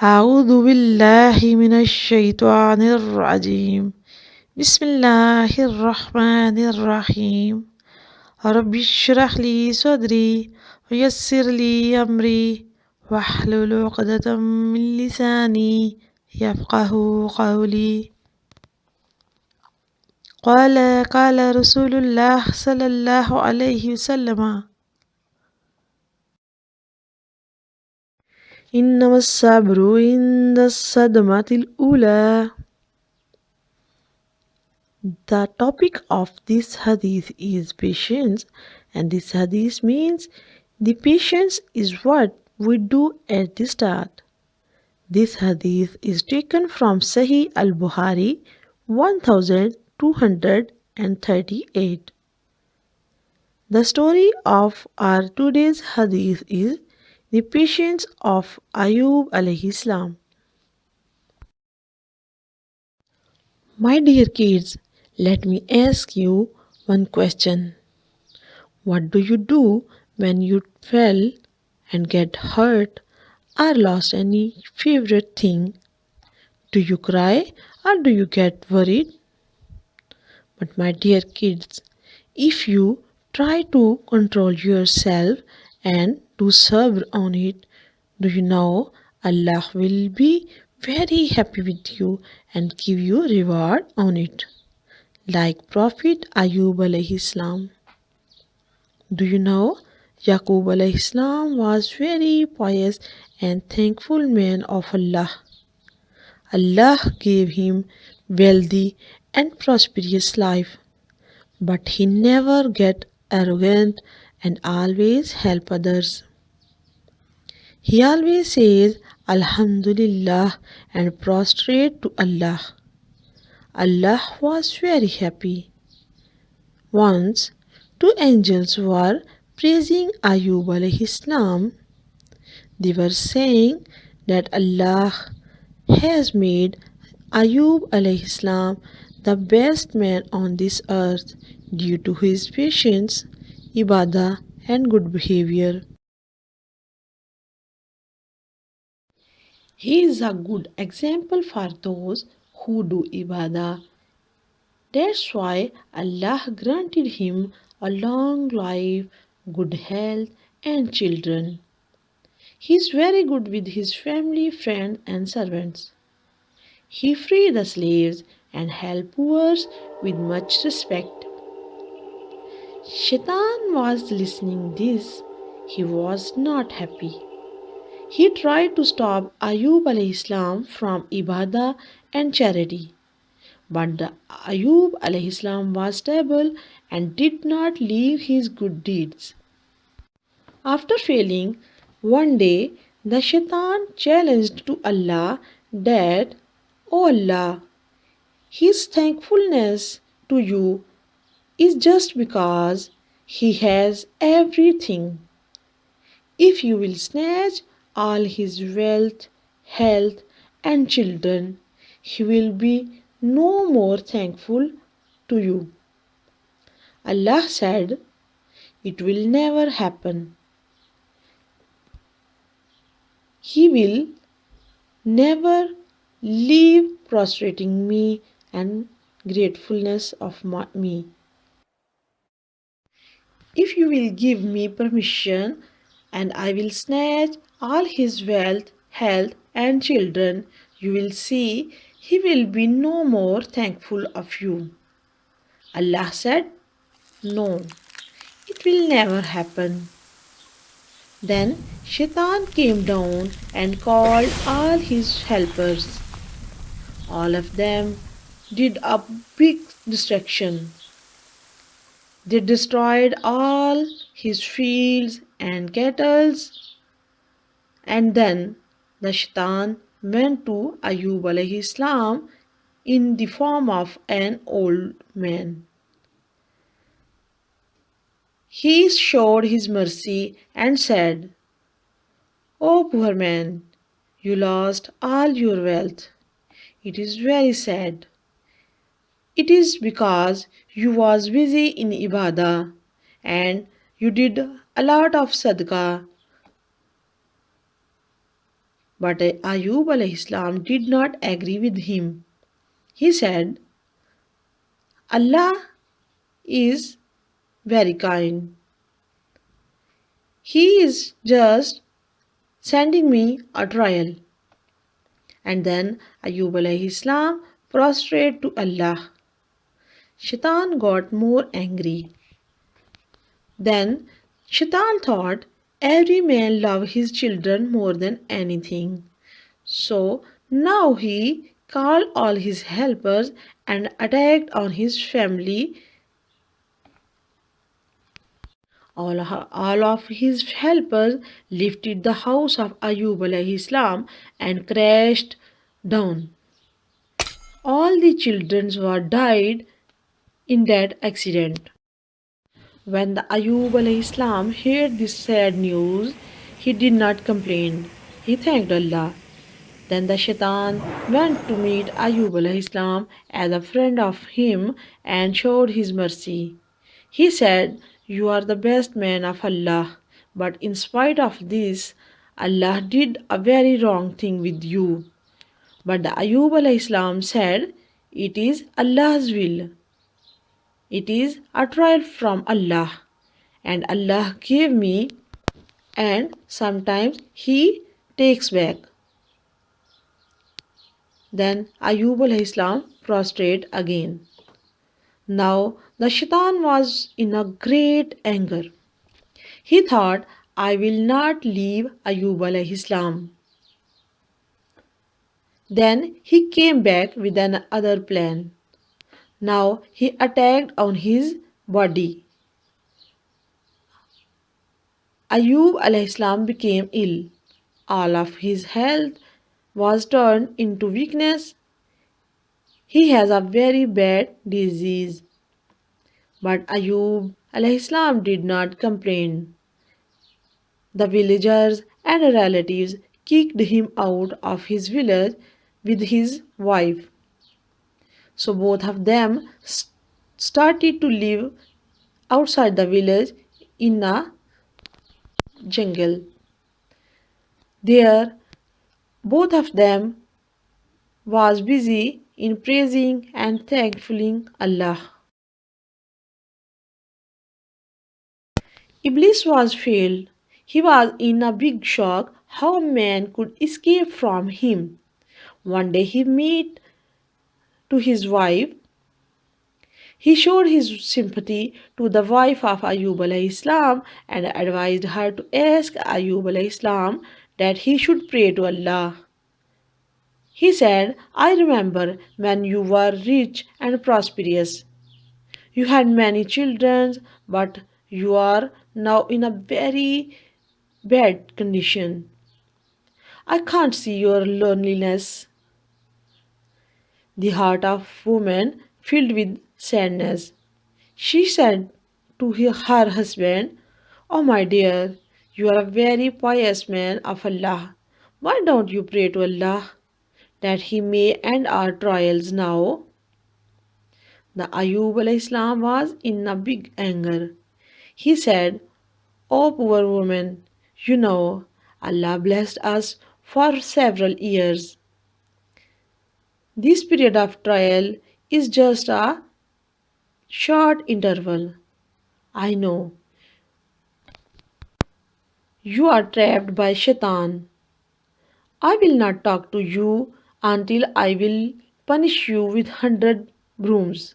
أعوذ بالله من الشيطان الرجيم بسم الله الرحمن الرحيم رب اشرح لي صدري ويسر لي أمري واحلل عقدة من لساني يفقه قولي قال رسول الله صلى الله عليه وسلم إنما الصبر عند الصدمة الأولى. The topic of this hadith is patience, and this hadith means the patience is what we do at the start. This hadith is taken from Sahih al-Bukhari 1238. The story of our today's hadith is the patience of Ayoob alayhi salam. My dear kids, let me ask you one question. What do you do when you fail and get hurt or lost any favorite thing? Do you cry or do you get worried? But my dear kids, if you try to control yourself and to serve on it, do you know Allah will be very happy with you and give you reward on it, like Prophet Ayoob alayhi salam. Do you know Yaqub alayhi salam was very pious and thankful man of Allah. Allah gave him wealthy and prosperous life, but he never get arrogant and always help others. He always says Alhamdulillah and prostrate to Allah. Allah was very happy. Once, two angels were praising Ayub alayhi salam. They were saying that Allah has made Ayub alayhi salam the best man on this earth due to his patience, ibadah, and good behavior. He is a good example for those who do ibadah. That's why Allah granted him a long life, good health, and children. He is very good with his family, friends, and servants. He freed the slaves and helped poor with much respect. Shaitan was listening this. He was not happy. He tried to stop Ayub alayhi salam from ibadah and charity. But the Ayub alayhi salam was stable and did not leave his good deeds. After failing, one day the shaitan challenged to Allah that, O Allah, his thankfulness to you is just because he has everything. If you will snatch all his wealth, health, and children, he will be no more thankful to you. Allah said, it will never happen. He will never leave prostrating me and gratefulness of me. If you will give me permission, and I will snatch all his wealth, health, and children, you will see he will be no more thankful of you. Allah said, no, it will never happen. Then Shaitan came down and called all his helpers. All of them did a big destruction. They destroyed all his fields and cattle, and then the shaitan went to Ayub alayhi salam in the form of an old man. He showed his mercy and said, O poor man, you lost all your wealth. It is very sad. It is because you was busy in ibadah and you did a lot of sadaqah. But Ayub alayhi salam did not agree with him. He said, Allah is very kind. He is just sending me a trial. And then Ayub alayhi salam prostrate to Allah. Shaitan got more angry. Then Shaitan thought every man loves his children more than anything. So now he called all his helpers and attacked on his family. All of his helpers lifted the house of Ayub alayhi salam and crashed down. All the children were died in that accident. When the Ayub alayhi salam heard this sad news, he did not complain. He thanked Allah. Then the shaitan went to meet Ayub alayhi salam as a friend of him and showed his mercy. He said, "You are the best man of Allah, but in spite of this, Allah did a very wrong thing with you." But the Ayub alayhi salam said, "It is Allah's will. It is a trial from Allah, and Allah gave me, and sometimes He takes back." Then Ayub alayhi salam prostrate again. Now the shaitan was in a great anger. He thought, "I will not leave Ayub alayhi salam." Then he came back with another plan. Now he attacked on his body. Ayub alayhi salam became ill. All of his health was turned into weakness. He has a very bad disease. But Ayub alayhi salam did not complain. The villagers and relatives kicked him out of his village with his wife. So both of them started to live outside the village in a jungle. There, both of them was busy in praising and thankfully Allah. Iblis was failed. He was in a big shock how man could escape from him. One day he met to his wife. He showed his sympathy to the wife of Ayub alayhi salam and advised her to ask Ayub alayhi salam that he should pray to Allah. He said, "I remember when you were rich and prosperous. You had many children, but you are now in a very bad condition. I can't see your loneliness." The heart of woman filled with sadness. She said to her husband, "Oh my dear, you are a very pious man of Allah. Why don't you pray to Allah that He may end our trials now?" The Ayub alayhi salam was in a big anger. He said, "Oh poor woman, you know, Allah blessed us for several years. This period of trial is just a short interval. I know you are trapped by Shaitan. I will not talk to you until I will punish you with 100 brooms.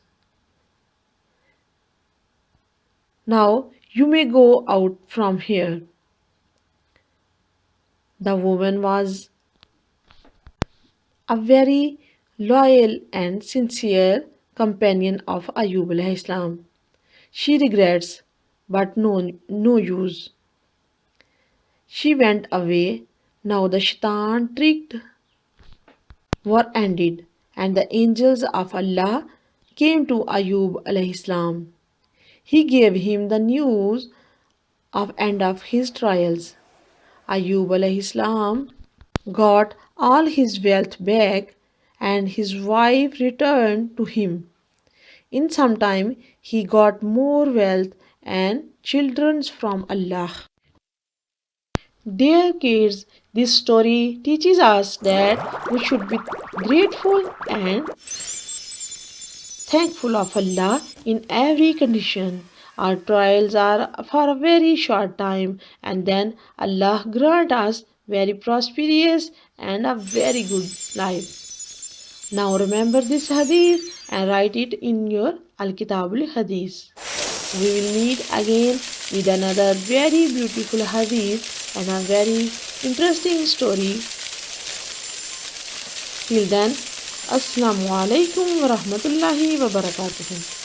Now you may go out from here." The woman was a very loyal and sincere companion of Ayub alayhi salam. She regrets, but no use. She went away. Now the shaitan tricked were ended, and the angels of Allah came to Ayub alayhi salam. He gave him the news of end of his trials. Ayub alayhi salam got all his wealth back and his wife returned to him. In some time he got more wealth and children from Allah. Dear kids, This story teaches us that we should be grateful and thankful of Allah in every condition. Our trials are for a very short time, and then Allah grant us very prosperous and a very good life. Now remember this hadith and write it in your Al-Kitabul Hadith. We will meet again with another very beautiful hadith and a very interesting story. Till then, Assalamu alaikum wa rahmatullahi wa barakatuh.